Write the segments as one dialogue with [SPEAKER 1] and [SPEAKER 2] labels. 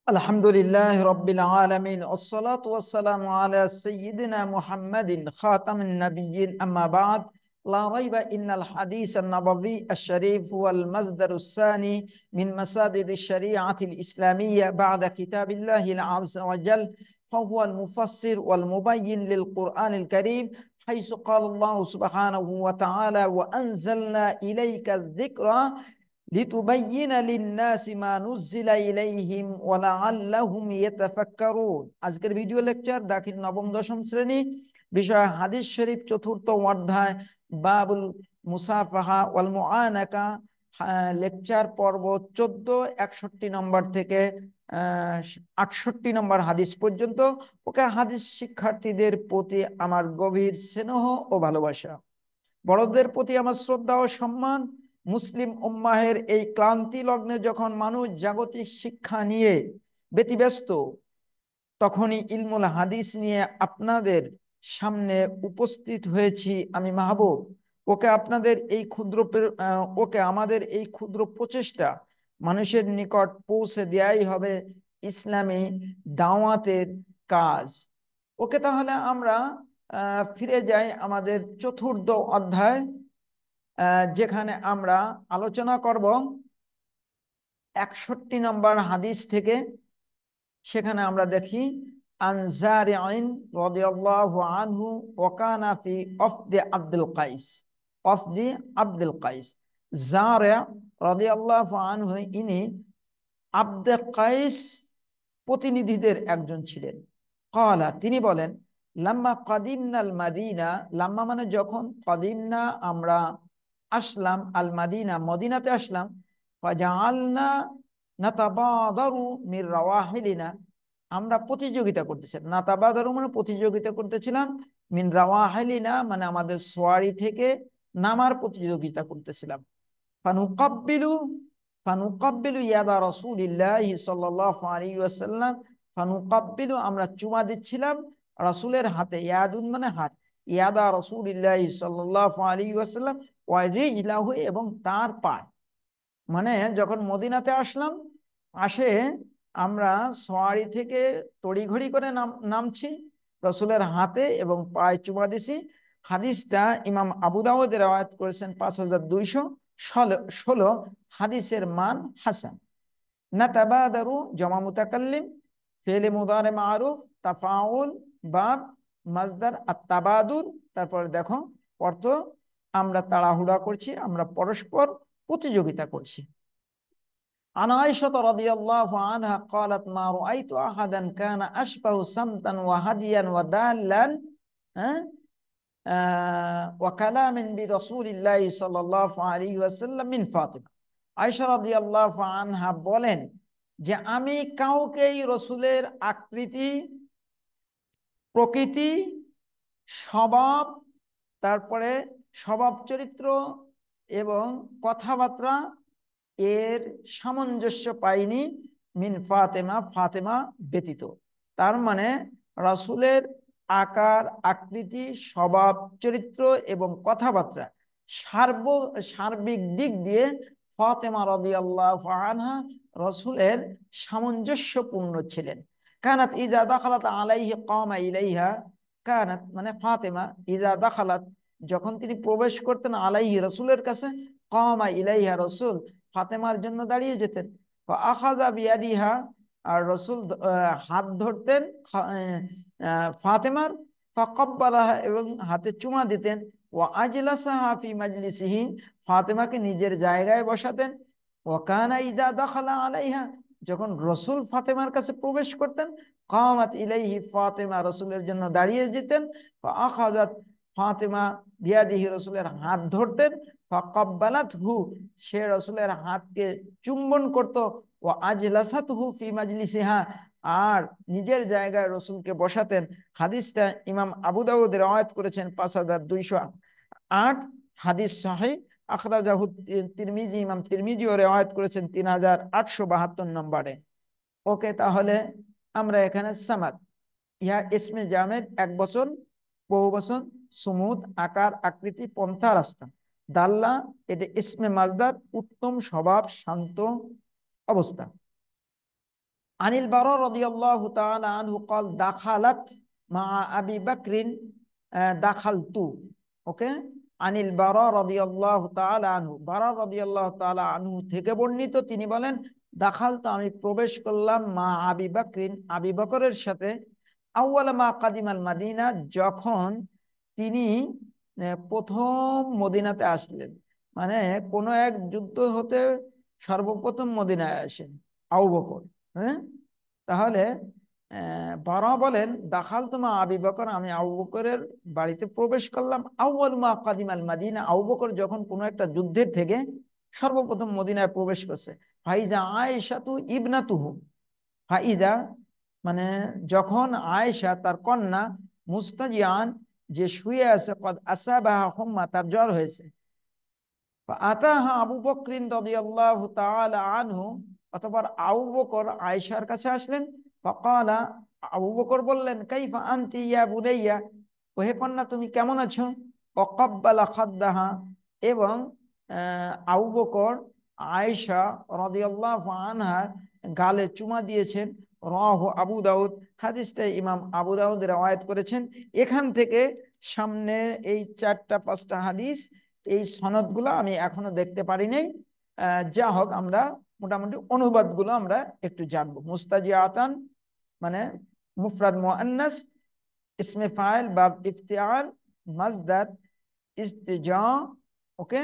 [SPEAKER 1] الحمد لله رب العالمين والصلاة والسلام على سيدنا محمد خاتم النبيين أما بعد. لا ريب إن الحديث النبوي الشريف هو المصدر الثاني من مصادر الشريعة الإسلامية بعد كتاب الله عز وجل، فهو المفسر والمبين للقرآن الكريم، حيث قال الله سبحانه وتعالى: وأنزلنا إليك الذكر লিতুবাইয়িনা লিন-নাসি মা নুযযিলা ইলাইহিম ওয়া লাআল্লাহুম ইয়াতাফাক্কারুন। আজকের ভিডিও লেকচার দাখিল নবম দশম শ্রেণী, বিষয় হাদিস শরীফ, চতুর্থ অধ্যায় বাবুল মুসাফাহা ওয়াল মুআনাকা, লেকচার পর্ব 14, 61 নম্বর থেকে 68 নম্বর হাদিস পর্যন্ত। ওকে হাদিস শিক্ষার্থীদের প্রতি আমার গভীর স্নেহ ও ভালোবাসা, বড়দের প্রতি আমার শ্রদ্ধা ও সম্মান। মুসলিম উম্মাহের এই ক্লান্তি লগ্নে যখন মানুষ জাগতিক শিক্ষা নিয়ে ব্যতিব্যস্ত, তখনই ইলমুল হাদিস নিয়ে আপনাদের সামনে উপস্থিত হয়েছি আমি মাহবুব। ওকে আমাদের এই ক্ষুদ্র প্রচেষ্টা মানুষের নিকট পৌঁছে দেয়াই হবে ইসলামী দাওয়াতের কাজ। ওকে, তাহলে আমরা ফিরে যাই আমাদের চতুর্থ অধ্যায়, যেখানে আমরা আলোচনা করব 61 নম্বর হাদিস থেকে। সেখানে আমরা দেখি, আন জারি'ইন রাদিয়াল্লাহু আনহু ওয়া কানা ফি ওয়াফদি আব্দুল কাইস। ওয়াফদি আব্দুল কাইস, জারি' রাদিয়াল্লাহু আনহু ইনি আব্দে কাইস প্রতিনিধিদের একজন ছিলেন। ক্বালা, তিনি বলেন, লাম্মা কাদিমনাল মাদিনা, লাম্মা মানে যখন, কাদিমনা আমরা আসলাম, আল মাদিনা মদিনাতে আসলাম, ফাজআলনা নাতাবাদারু মির রাওয়াহিলিনা, আমরা প্রতিযোগিতা করতেছিলাম। নাতাবাদারু মানে প্রতিযোগিতা করতেছিলাম, মিন রাওয়াহিলিনা মানে আমাদের সোয়ারি থেকে নামার প্রতিযোগিতা করতেছিলাম। ফানুকাব্বিলু ফানুকাব্বিলু ইয়াদা রাসূলিল্লাহি সাল্লাল্লাহু আলাইহি ওয়াসাল্লাম, ফানুকাব্বিলু আমরা চুমা দিচ্ছিলাম রাসূলের হাতে, ইয়াদুন মানে হাত, ইয়াদা রাসূলিল্লাহি সাল্লাল্লাহু আলাইহি ওয়াসাল্লাম ওয়া রিজলাহু এবং তার পা। মানে যখন মদিনাতে আসলাম, আসে আমরা সওয়ারি থেকে তড়িঘড়ি করে নামছি, রাসূলের হাতে এবং পায়ে চুমা দিছি। হাদিসটা ইমাম আবু দাউদ রওয়ায়াত করেছেন 5216। হাদিসের মান হাসান। নাতাবাদারু জমা মুতাকাল্লিম, ফেলে মুদারে মারুফ, তাফাউল বাব, মাজদার আত-তাবাদুর। তারপরে দেখো অর্থ, আমরা তাড়াহুড়া করছি, আমরা পরস্পর প্রতিযোগিতা করছি। আন আয়েশা রাদিয়াল্লাহু আনহা ক্বালাত মা রাআইতু আহাদান কানা আশবাহু সামতান ওয়া হাদিয়ান ওয়া দাল্লান ওয়া কালামিন বিরাসূলিল্লাহি সাল্লাল্লাহু আলাইহি ওয়াসাল্লাম মিন ফাতিমা। আয়েশা রাদিয়াল্লাহু আনহা বলেন যে আমি কাউকেই রসুলের আকৃতি, প্রকৃতি, স্বভাব, তারপরে স্বভাব চরিত্র এবং কথাবার্তা এর সামঞ্জস্য পাইনি মিন ফাতেমা, ফাতেমা ব্যতীত। তার মানে রাসূলের আকার, আকৃতি, স্বভাব চরিত্র এবং কথাবার্তা সার্বিক দিক দিয়ে ফাতেমা রাদিয়াল্লাহু আনহা রাসূলের সামঞ্জস্যপূর্ণ ছিলেন। কানাত ইজা দাখালাত আলাইহি কামা ইলাইহা, কানাত মানে ফাতেমা, ইজা দাখালাত যখন তিনি প্রবেশ করতেন, আলাইহি রাসূলের কাছে, কামা ইলাইহা রাসূল ফাতেমার জন্য দাঁড়িয়ে যেতেন। আখাযা বিয়াদিহা, আর রাসূল হাত ধরতেন ফাতেমার, ফাকাব্বালাহা এবং হাতে চুমা দিতেন। ওয়া আজলাসাহা ফি মাজলিসিহি, ফাতেমাকে নিজের জায়গায় বসাতেন। ওয়া কানা ইযা দাখালা আলাইহা, যখন রাসূল ফাতেমার কাছে প্রবেশ করতেন, কামাত ইলাইহি, ফাতেমা রাসূলের জন্য দাঁড়িয়ে যেতেন। ফাআখাযাত, ফাতেমা বিয়াদিহি রাসূলের হাত ধরতেন। ফাকাব্বালাতহু, সে রাসূলের হাতকে চুম্বন করত। ওয়া আজলাসাতহু ফি মাজলিসিহা, আর নিজের জায়গায় রসুলকে বসাতেন। হাদিসটা ইমাম আবু দাউদ রওয়ায়াত করেছেন 5208। হাদিস সহিহ, আখরাজাহু তিরমিজি, ইমাম তিরমিজিও রওয়ায়াত করেছেন 3872 নম্বরে। ওকে, তাহলে আমরা এখানে সামাদ, ইহা ইসমে জামেদ, এক বচন, বহু বচন, সুমুদ আকার, আকৃতি, পন্থা, রাস্তা। দাল্লা, এটা ইসমে মাজদার, উত্তম, স্বভাব, শান্ত অবস্থা। আনিল বারা রাদিয়াল্লাহু তাআলা আনহু قال দাখালাত মা আবি বকরিন দাখালতু। ওকে, আনিল বারা রাদিয়াল্লাহু তাআলা আনহু, বারা রাদিয়াল্লাহু তাআলা আনহু থেকে বর্ণিত, তিনি বলেন দাখালতু, আমি প্রবেশ করলাম, মা আবি বকরিন, আবি বকরের সাথে, আউয়ালা মা কাদিমাল মাদিনা, যখন তিনি প্রথম মদিনাতে আসলেন, মানে কোনো এক যুদ্ধ হতে সর্বপ্রথম মদিনায় আসেন আবু বকর। হ্যাঁ, তাহলে বারা বলেন দাখাল তোমা আবি বকর, আমি আবু বকরের বাড়িতে প্রবেশ করলাম, আউয়াল মা কাদিমাল মাদিনা, আবু বকর যখন কোনো একটা যুদ্ধের থেকে সর্বপ্রথম মদিনায় প্রবেশ করছে, ফাইজা আয়েশাতু ইবনাতুহু, ফাইজা মানে যখন আয়েশা তার কন্যা, মুস্তাজিয়ান যে শুয়ে আছে, কদ আসাবাহা হুম্মা, তার জ্বর হয়েছে, আতাহা আবু বকরিন রাদিয়াল্লাহু তাআলা আনহু, অতঃপর আবু বকর আয়েশার কাছে আসলেন, ফাকালা, আবু বকর বললেন, কাইফা আনতি ইয়া বুনাইয়া, ওহে কন্যা তুমি কেমন আছো, ওয়াকাব্বালা খাদ্দাহা, এবং আবু বকর আয়েশা রাদিয়াল্লাহু আনহার গালে চুমা দিয়েছেন। রাহু আবু দাউদ, হাদিসটা ইমাম আবু দাউদ রওয়ায়াত করেছেন। এখান থেকে সামনে এই 4-5টা হাদিস, এই সনদগুলো আমি এখনো দেখতে পারি নাই। যা হোক, আমরা মোটামুটি অনুবাদগুলো আমরা একটু জানবো। মুস্তাজিআতান মানে মুফরাদ মুআন্নাস, ইসমে ফাইল বা ইফতিআল, মাজদার ইস্তিজা, ওকে,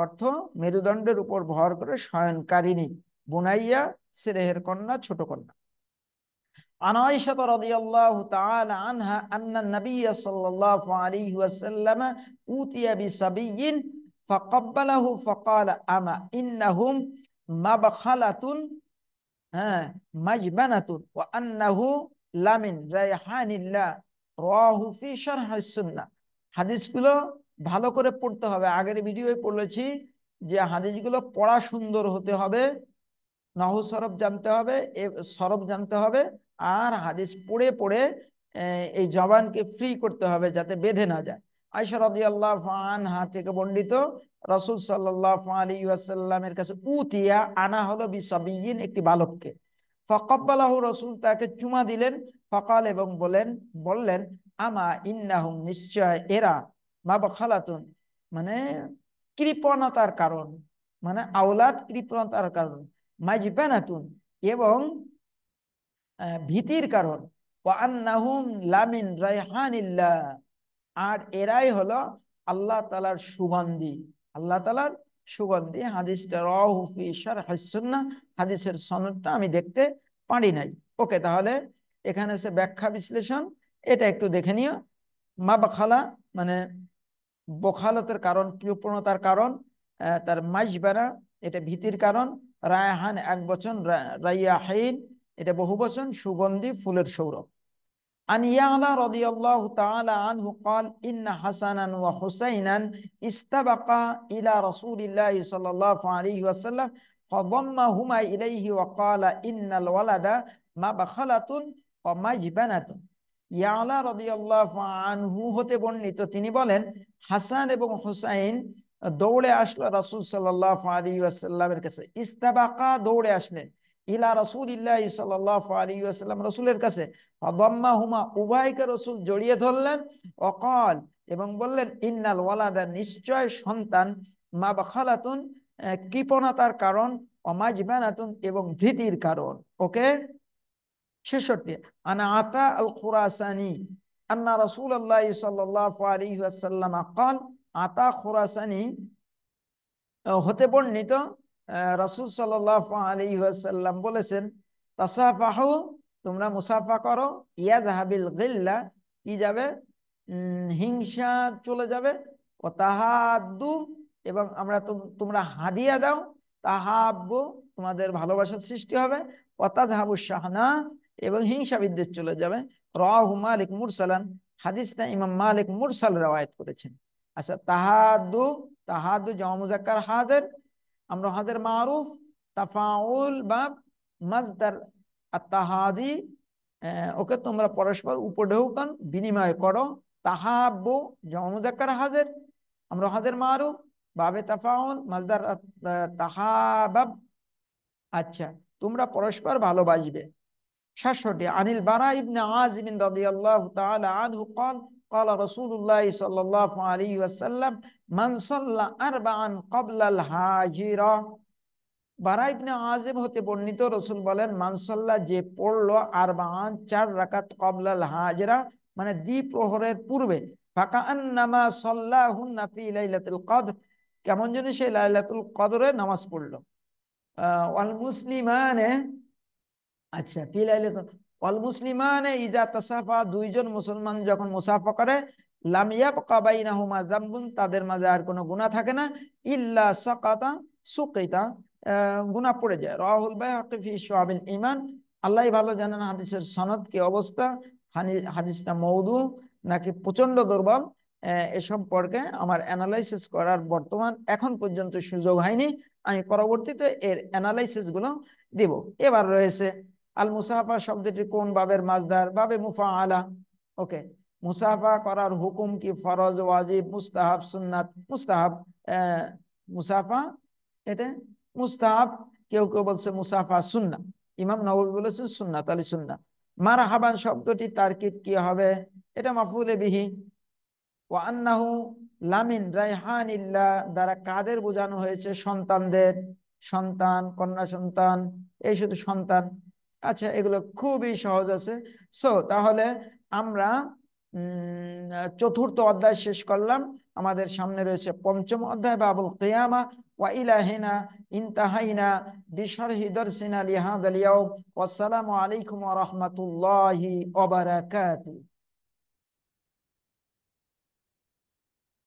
[SPEAKER 1] অর্থ মেরুদণ্ডের উপর ভর করে শয়নকারিনী, বুনাইয়া ছেলের কন্যা, ছোট কন্যা। عن عائشة رضي الله تعالى عنها أن النبي صلى الله عليه وسلم أوتي بصبي فقبله فقال أما إنهم مبخلة مجبنة وأنه لمن ريحان الله رواه في شرح السنة। হাদিসগুলো ভালো করে পড়তে হবে। আগের ভিডিওয়ে পড়েছি যে হাদিসগুলো পড়া সুন্দর হতে হবে, নাহু সরফ জানতে হবে, সরফ জানতে হবে, আর হাদিস পড়ে পড়ে এই জবানকে ফ্রি করতে হবে যাতে বেঁধে না যায়। আয়েশা রাদিয়াল্লাহু আনহা থেকে বর্ণিত, রাসূল সাল্লাল্লাহু আলাইহি ওয়াসাল্লামের কাছে উতিয়া আনা হলো বিসাবিয়িন, একটি বালককে, ফাকাব্বালাহু, রাসূল তাকে চুমা দিলেন, ফাকাল, এবং বললেন আমা ইন্নাহুম, নিশ্চয় এরা, মাবখালাতুন মানে কৃপণতার কারণ, মানে আওলাদ কৃপণতার কারণ, মাজবানাতুন এবং ভীতির কারণ, ওয়া আন্নাহুম লামিন রায়হানিল্লাহ, আর এরাই হলো আল্লাহ তাআলার সুগন্ধি, আল্লাহ তাআলার সুগন্ধি। হাদিসটা রাওয়াহু ফি শারহিস সুন্নাহ, হাদিসের সনদটা আমি দেখতে পারি নাই। ওকে, তাহলে এখানে সে ব্যাখ্যা বিশ্লেষণ এটা একটু দেখে নিও। মাবখালা মানে বখালতের কারণ, কৃপণতার কারণ, তার মাজবানা এটা ভীতির কারণ, রায়হান এক বচন, রাইয়াহিন এটা বহু বচন, সুগন্ধি, ফুলের সৌরভ। عن يعلى رضي الله تعالى عنه قال إن حسنا وحسينا استبقا إلى رسول الله صلى الله عليه وسلم فضمهما إليه وقال إن الولد مبخلة ومجبنة। ইয়ালা রাদিয়াল্লাহু আনহু হতে বর্ণিত, তিনি বলেন হাসান এবং হুসাইন দৌড়ে আসলো রাসূল সাল্লাল্লাহু আলাইহি ওয়াসাল্লামের কাছে। ইস্তাবাকা, দৌড়ে আসলেন, ইলা রাসূলিল্লাহি সাল্লাল্লাহু আলাইহি ওয়াসাল্লাম, রাসূলের কাছে। ফাদাম্মাহুমা, উভয়কে রাসূল জড়িয়ে ধরলেন, ওয়াকাল, এবং বললেন ইন্নাল ওয়ালাদা, নিশ্চয় সন্তান, মাবখালাতুন কৃপণতার কারণ, অমাজবানাতুন এবং ভীতির কারণ। ওকে, 66 আনা আতা আল খুরাসানি আন্না রাসূলুল্লাহ সাল্লাল্লাহু আলাইহি ওয়াসাল্লাম قال, আতা খুরাসানি হতে বর্ণিত, রাসূল সাল্লাল্লাহু আলাইহি ওয়াসাল্লাম বলেছেন, তাসাফাহু, তোমরা মুসাফা করো, ইয়াযহাবিল গিল্লা, কি যাবে, হিংসা চলে যাবে, ও তাহাদ্দু, এবং তোমরা হাদিয়া দাও, তাহাব্বু, তোমাদের ভালোবাসার সৃষ্টি হবে, ও তাযহাবু শাহনা, এবং হিংসা বিদ্বেষ চলে যাবে। রাওয়াহু মালিক মুরসালান, হাদিসটা ইমাম মালিক মুরসাল রওয়ায়াত করেছেন। আচ্ছা, তাহাদ্দু, তাহাদ্দু জামা মুযাক্কার হাদির, আমরা হাদির মারুফ, তাফাউল বা মাজদার আত-তাহাদি, ওকে তোমরা পরস্পর উপঢৌকন বিনিময় করো। তাহাব্বু জামা মুযাক্কার হাদির, আমরা হাদির মারুফ, বাবে তাফাউল, মাজদার তাহাবাব। আচ্ছা, তোমরা পরস্পর ভালোবাসবে। 67 আনিল বারা ইবনে আযিব রাদিয়াল্লাহু তাআলা আনহু قال قال رسول الله صلى الله عليه وسلم من صلى أربعا قبل الهاجرة। বারা ইবনে আযিব হতে বর্ণিত, রাসূল বলেন মানসাল্লাহ যে পড়লো আরবাআন 4 রাকাত ক্বাবলাল হাজরা মানে দ্বিপ্রহরের পূর্বে, ফাকান্নামা সাল্লাহুন্না ফি লাইলাতুল কদর, কেমন যেন সে লাইলাতুল কদরে নামাজ পড়লো। ওয়াল মুসলিমানে, আচ্ছা ফি লাইলাতুল ওয়াল মুসলিমানে ইজা তাসাফা, দুইজন মুসলমান যখন মুসাফা করে, লাম ইয়াবকা বাইনাহুমা যামবুন, তাদের মাঝে আর কোনো গুনাহ থাকে না, ইল্লা সাকাতা সুকিতা, গুনাহ পড়ে যায়। রাহুল বাইহাকি ফি শুআবিল ঈমান। আল্লাহই ভালো জানেন হাদিসের সনদ কি অবস্থা, হাদিসটা মওদু নাকি প্রচন্ড দুর্বল, এ সম্পর্কে আমার অ্যানালাইসিস করার বর্তমান এখন পর্যন্ত সুযোগ হয়নি। আমি পরবর্তীতে এর অ্যানালাইসিস গুলো দিব। এবার রয়েছে আল মুসাফা শব্দটি কোন বাবের মাজদার, বাবে মুফাআলা। ওকে, মুসাফা করার হুকুম কি, ফরজ, ওয়াজিব, মুস্তাহাব, সুন্নাত। মুস্তাহাব, মুসাফা এটা মুস্তাহাব, কেউ কেউ বলছে মুসাফা সুন্নাহ, ইমাম নববী বলেছেন সুন্নাত আলী সুন্নাহ। মারহাবান শব্দটি তারকিব কি হবে, এটা মাফউলে বিহি। ওয়া আন্নাহু লামিন রাইহানিল্লাহ, দ্বারা কাদের বোঝানো হয়েছে, সন্তানদের, সন্তান, কন্যা সন্তান, এই শুধু সন্তান। আচ্ছা, এগুলো খুবই সহজ আছে। তাহলে আমরা চতুর্থ অধ্যায় শেষ করলাম। আমাদের সামনে রয়েছে পঞ্চম অধ্যায়, বাবুল কিয়ামা। ওয়া ইলাহিনা ইনতাহাইনা বিশরহি দারসিনা লিহাদাল ইয়াউম। ওয়াসসালামু আলাইকুম ওয়া রাহমাতুল্লাহি ওয়া বারাকাতুহু।